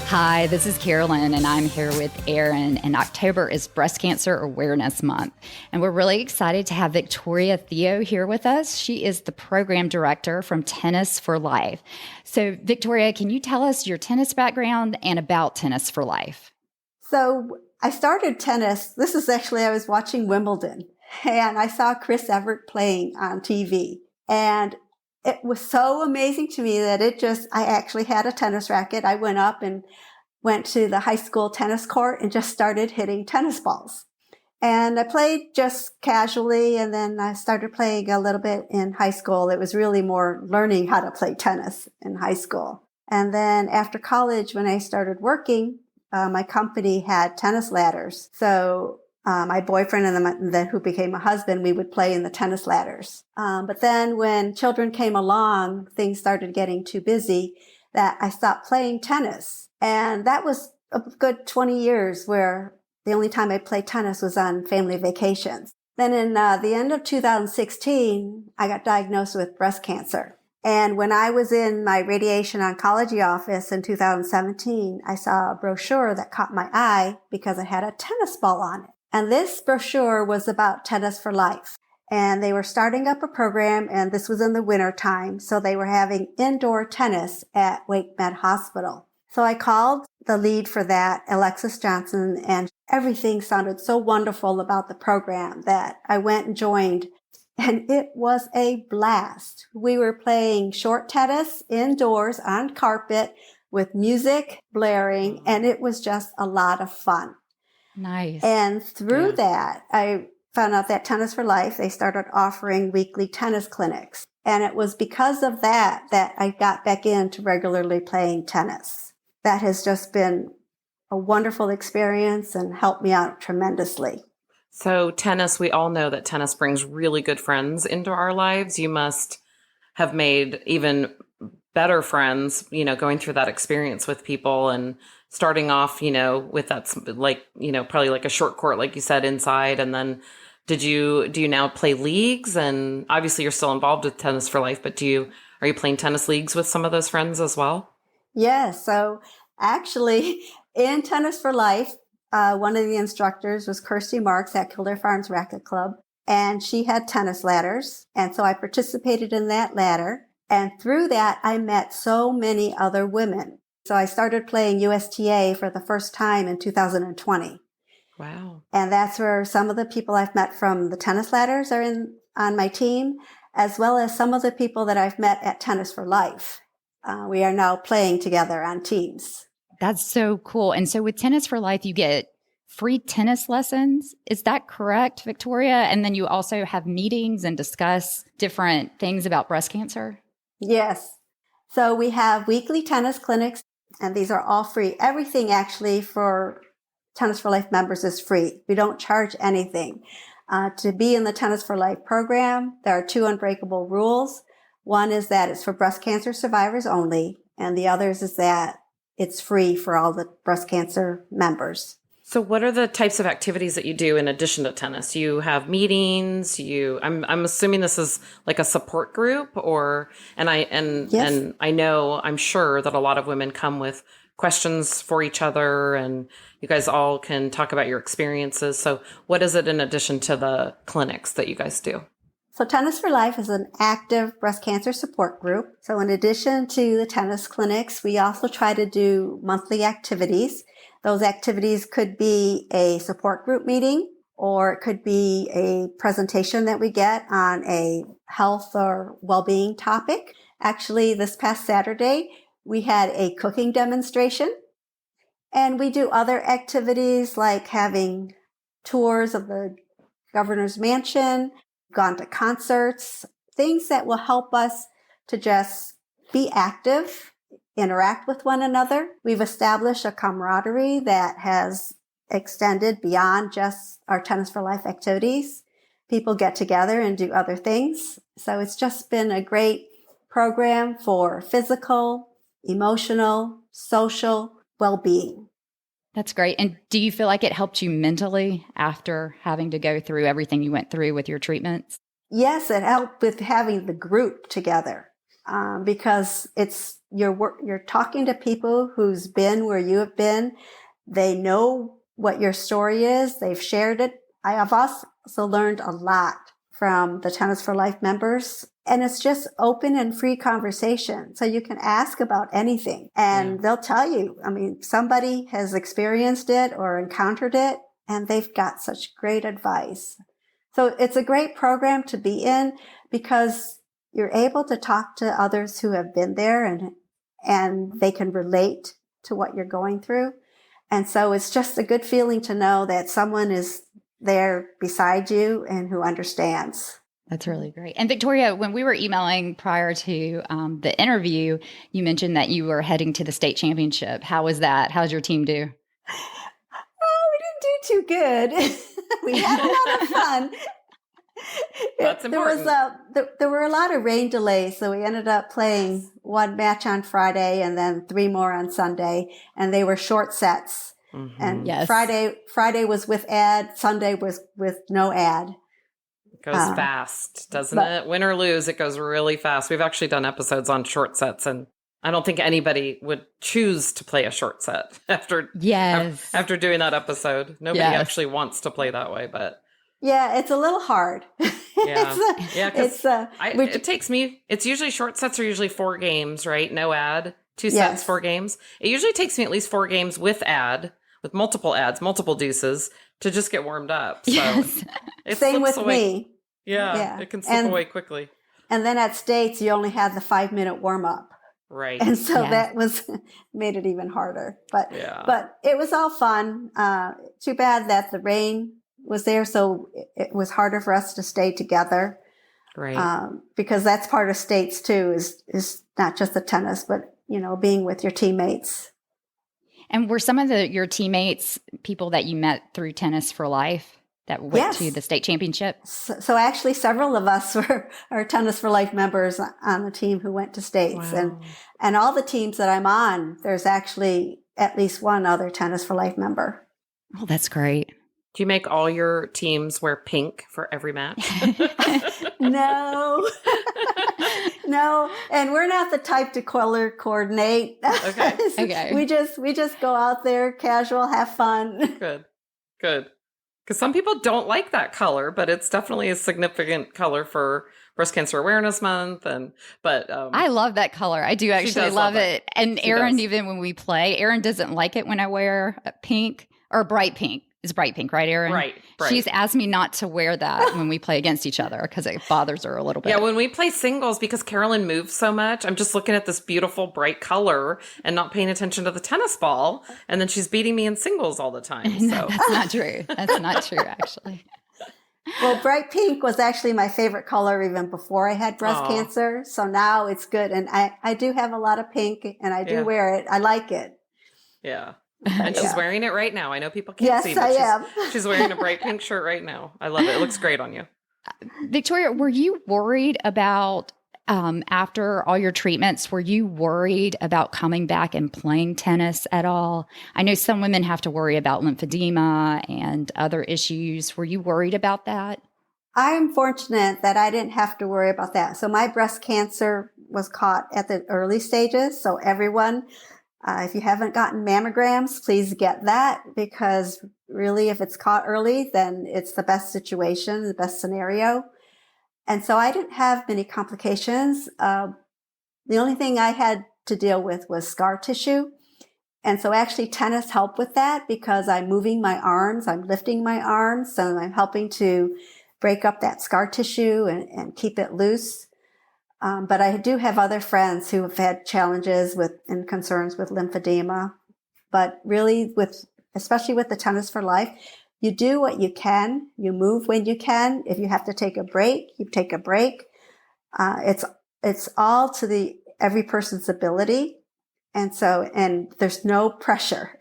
Hi, this is Carolyn, and I'm here with Erin. And October is Breast Cancer Awareness Month. And we're really excited to have Victoria Thio here with us. She is the program director from Tennis for Life. So, Victoria, can you tell us your tennis background and about Tennis for Life? So I started tennis. This is actually, I was watching Wimbledon and I saw Chris Evert playing on TV. And it was so amazing to me that I actually had a tennis racket. I went up and went to the high school tennis court and just started hitting tennis balls. And I played just casually, and then I started playing a little bit in high school. It was really more learning how to play tennis in high school. And then after college, when I started working, my company had tennis ladders. So my boyfriend and then who became a husband, we would play in the tennis ladders. But then when children came along, things started getting too busy that I stopped playing tennis. And that was a good 20 years where the only time I played tennis was on family vacations. Then in the end of 2016, I got diagnosed with breast cancer. And when I was in my radiation oncology office in 2017, I saw a brochure that caught my eye because it had a tennis ball on it. And this brochure was about Tennis for Life. And they were starting up a program, and this was in the winter time. So they were having indoor tennis at Wake Med Hospital. So I called the lead for that, Alexis Johnson, and everything sounded so wonderful about the program that I went and joined. And it was a blast. We were playing short tennis indoors on carpet with music blaring, and it was just a lot of fun. Nice. And through that, I found out that Tennis for Life, they started offering weekly tennis clinics. And it was because of that I got back into regularly playing tennis. That has just been a wonderful experience and helped me out tremendously. So tennis, we all know that tennis brings really good friends into our lives. You must have made even better friends, going through that experience with people and starting off, with that, probably like a short court, like you said, inside. And then do you now play leagues? And obviously you're still involved with Tennis for Life, but are you playing tennis leagues with some of those friends as well? Yes. So actually in Tennis for Life, one of the instructors was Kirsty Marks at Kildare Farms Racquet Club, and she had tennis ladders. And so I participated in that ladder. And through that, I met so many other women. So I started playing USTA for the first time in 2020. Wow. And that's where some of the people I've met from the tennis ladders are on my team, as well as some of the people that I've met at Tennis for Life. We are now playing together on teams. That's so cool. And so with Tennis for Life, you get free tennis lessons. Is that correct, Victoria? And then you also have meetings and discuss different things about breast cancer? Yes. So we have weekly tennis clinics, and these are all free. Everything actually for Tennis for Life members is free. We don't charge anything. To be in the Tennis for Life program, there are two unbreakable rules. One is that it's for breast cancer survivors only, and the others is that it's free for all the breast cancer members. So what are the types of activities that you do in addition to tennis? You have meetings, I'm assuming this is like a support group Yes. And I'm sure that a lot of women come with questions for each other, and you guys all can talk about your experiences. So what is it in addition to the clinics that you guys do? So Tennis for Life is an active breast cancer support group. So in addition to the tennis clinics, we also try to do monthly activities. Those activities could be a support group meeting, or it could be a presentation that we get on a health or well-being topic. Actually, this past Saturday, we had a cooking demonstration. And we do other activities like having tours of the governor's mansion, gone to concerts, things that will help us to just be active, interact with one another. We've established a camaraderie that has extended beyond just our Tennis for Life activities. People get together and do other things. So it's just been a great program for physical, emotional, social well-being. That's great. And do you feel like it helped you mentally after having to go through everything you went through with your treatments? Yes, it helped with having the group together. because you're talking to people who's been where you have been. They know what your story is. They've shared it. I have also learned a lot from the Tennis for Life members. And it's just open and free conversation. So you can ask about anything and they'll tell you. I mean, somebody has experienced it or encountered it and they've got such great advice. So it's a great program to be in because you're able to talk to others who have been there and they can relate to what you're going through. And so it's just a good feeling to know that someone is there beside you and who understands. That's really great. And Victoria, when we were emailing prior to the interview, you mentioned that you were heading to the state championship. How was that? How'd your team do? Oh, we didn't do too good. We had a lot of fun. That's important. There were a lot of rain delays, so we ended up playing one match on Friday and then 3 more on Sunday, and they were short sets. Mm-hmm. And yes. Friday was with ad, Sunday was with no ad. It goes fast, doesn't it? Win or lose, it goes really fast. We've actually done episodes on short sets, and I don't think anybody would choose to play a short set after doing that episode. Nobody actually wants to play that way, but yeah, it's a little hard. It takes me. It's usually short sets are usually 4 games, right? No ad, 2 sets, 4 games. It usually takes me at least 4 games with multiple ads, multiple deuces to just get warmed up. So it same with away. Me. Yeah, it can slip away quickly. And then at States, you only had the 5-minute warm up. Right. And so that made it even harder. But it was all fun. Too bad that the rain was there, so it was harder for us to stay together. Right. Because that's part of States too, is not just the tennis, but being with your teammates. And were some of your teammates people that you met through Tennis for Life that went to the state championship? So actually several of us are Tennis for Life members on the team who went to States. Wow. And all the teams that I'm on, there's actually at least one other Tennis for Life member. Oh, that's great. Do you make all your teams wear pink for every match? No. No. And we're not the type to color coordinate. Okay. Okay. We just go out there, casual, have fun. Good. Because some people don't like that color, but it's definitely a significant color for Breast Cancer Awareness Month. But I love that color. I do actually love it. And Erin, even when we play, Erin doesn't like it when I wear pink or bright pink. It's bright pink, right, Erin? Right. She's asked me not to wear that when we play against each other because it bothers her a little bit. Yeah, when we play singles, because Carolyn moves so much, I'm just looking at this beautiful bright color and not paying attention to the tennis ball. And then she's beating me in singles all the time. So. No, that's not true. That's not true, actually. Well, bright pink was actually my favorite color even before I had breast cancer. So now it's good. And I do have a lot of pink and I do wear it. I like it. Yeah. And she's wearing it right now. I know people can't see, but she's wearing a bright pink shirt right now. I love it. It looks great on you. Victoria, were you worried about, after all your treatments, were you worried about coming back and playing tennis at all? I know some women have to worry about lymphedema and other issues. Were you worried about that? I'm fortunate that I didn't have to worry about that. So my breast cancer was caught at the early stages. So everyone... if you haven't gotten mammograms, please get that because really if it's caught early, then it's the best situation, the best scenario. And so I didn't have many complications. The only thing I had to deal with was scar tissue. And so actually tennis helped with that because I'm moving my arms, I'm lifting my arms, so I'm helping to break up that scar tissue and keep it loose. But I do have other friends who have had challenges and concerns with lymphedema. But really, especially with the Tennis for Life, you do what you can. You move when you can. If you have to take a break, you take a break. It's all to every person's ability. And there's no pressure.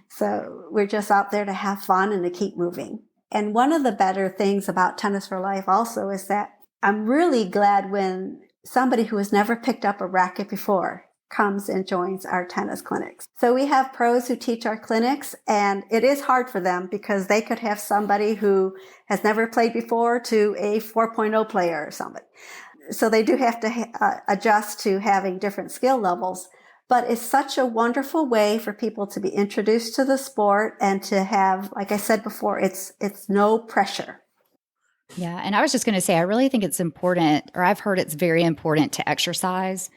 So we're just out there to have fun and to keep moving. And one of the better things about Tennis for Life also is that I'm really glad when somebody who has never picked up a racket before comes and joins our tennis clinics. So we have pros who teach our clinics, and it is hard for them because they could have somebody who has never played before to a 4.0 player or somebody. so they do have to adjust to having different skill levels. But it's such a wonderful way for people to be introduced to the sport and to have, like I said before, it's no pressure. Yeah. And I was just going to say, I really think it's important, or I've heard it's very important to exercise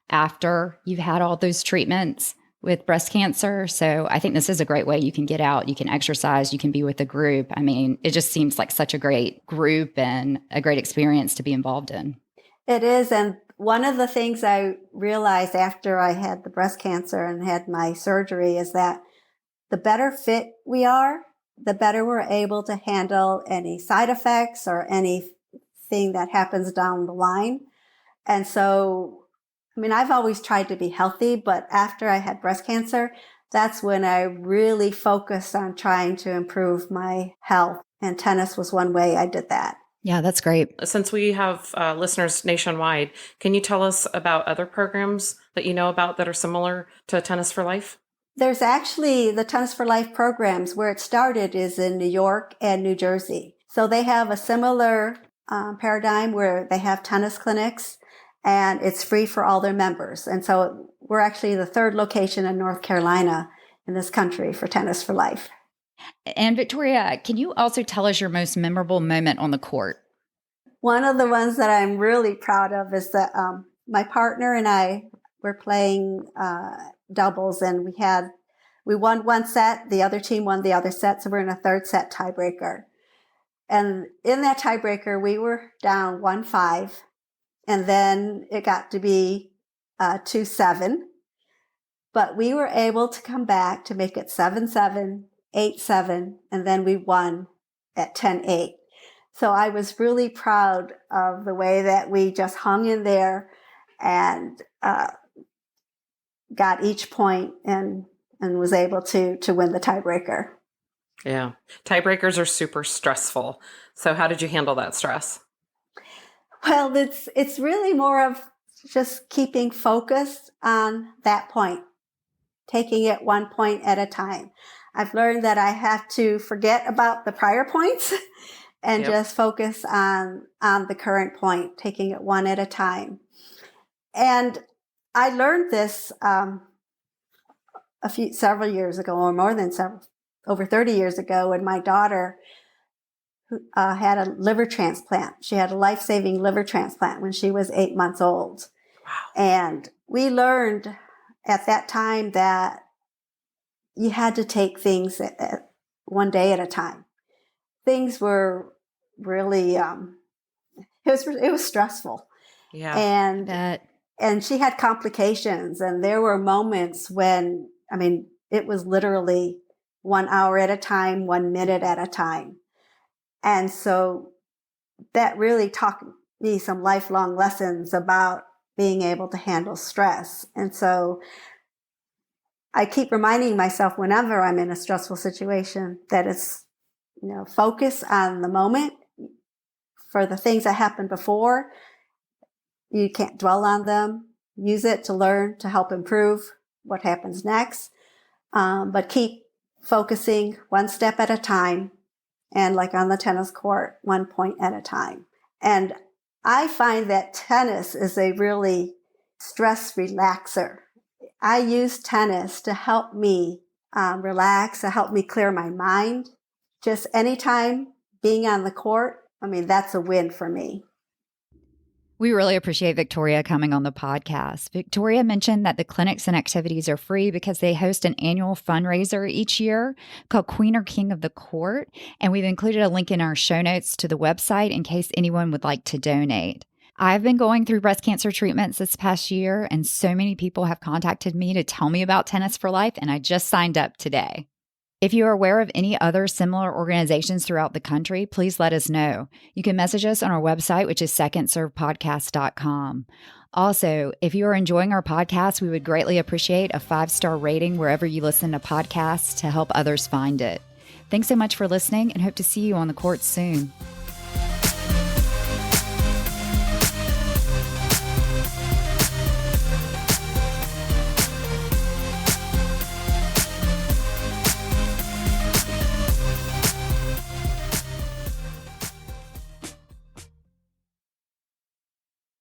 after you've had all those treatments with breast cancer. So I think this is a great way you can get out, you can exercise, you can be with a group. I mean, it just seems like such a great group and a great experience to be involved in. It is. And one of the things I realized after I had the breast cancer and had my surgery is that the better fit we are, the better we're able to handle any side effects or anything that happens down the line. And so, I mean, I've always tried to be healthy, but after I had breast cancer, that's when I really focused on trying to improve my health. And tennis was one way I did that. Yeah, that's great. Since we have listeners nationwide, can you tell us about other programs that you know about that are similar to Tennis for Life? There's actually the Tennis for Life programs. Where it started is in New York and New Jersey. So they have a similar paradigm where they have tennis clinics and it's free for all their members. And so we're actually the third location in North Carolina in this country for Tennis for Life. And Victoria, can you also tell us your most memorable moment on the court? One of the ones that I'm really proud of is that my partner and I were playing doubles, and we won one set, the other team won the other set, so we're in a third set tiebreaker. And in that tiebreaker, we were down 1-5, and then it got to be 2-7. But we were able to come back to make it 7-7, 8-7, and then we won at 10-8. So I was really proud of the way that we just hung in there and got each point and was able to win the tiebreaker. Yeah. Tiebreakers are super stressful. So how did you handle that stress? Well, it's really more of just keeping focused on that point, taking it 1 point at a time. I've learned that I have to forget about the prior points and just focus on the current point, taking it one at a time. And I learned this several years ago, or more than over 30 years ago, when my daughter had a liver transplant. She had a life-saving liver transplant when she was 8 months old. Wow. And we learned at that time that you had to take things one day at a time. Things were really, it was stressful. Yeah. And she had complications, and there were moments when, I mean, it was literally 1 hour at a time, 1 minute at a time. And so that really taught me some lifelong lessons about being able to handle stress. And so I keep reminding myself whenever I'm in a stressful situation that it's, focus on the moment. For the things that happened before, you can't dwell on them. Use it to learn, to help improve what happens next. But keep focusing one step at a time. And like on the tennis court, 1 point at a time. And I find that tennis is a really stress relaxer. I use tennis to help me relax, to help me clear my mind. Just anytime being on the court, I mean, that's a win for me. We really appreciate Victoria coming on the podcast. Victoria mentioned that the clinics and activities are free because they host an annual fundraiser each year called Queen or King of the Court. And we've included a link in our show notes to the website in case anyone would like to donate. I've been going through breast cancer treatments this past year, and so many people have contacted me to tell me about Tennis for Life, and I just signed up today. If you are aware of any other similar organizations throughout the country, please let us know. You can message us on our website, which is secondservepodcast.com. Also, if you are enjoying our podcast, we would greatly appreciate a 5-star rating wherever you listen to podcasts to help others find it. Thanks so much for listening, and hope to see you on the court soon.